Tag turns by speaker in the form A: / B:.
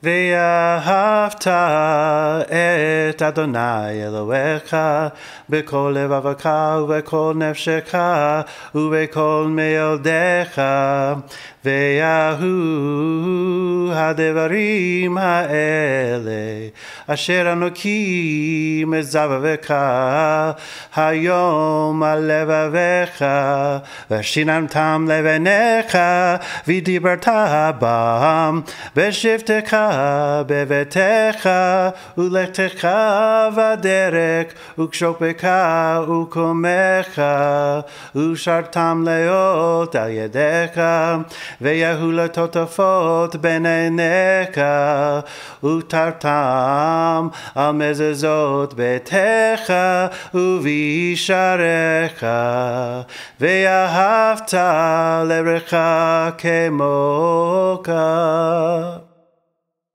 A: ואהבת את אדוני אלוהיך בכל לבבך ובכל נפשך ובכל מאודך, ויהו הדברים האלה אשר אנוכי מזבבך היום על לבביך, ושיננתם לבניך ודיברת בם בשבתך בביתך ולכתך בדרך וקשוקך וקומך, ושרתם להיות על ידיך, ויהיו לטוטפות בין עיניך, ותרתם על מזוזות ביתך ובישעריך, ואהבת לרעך כמוך.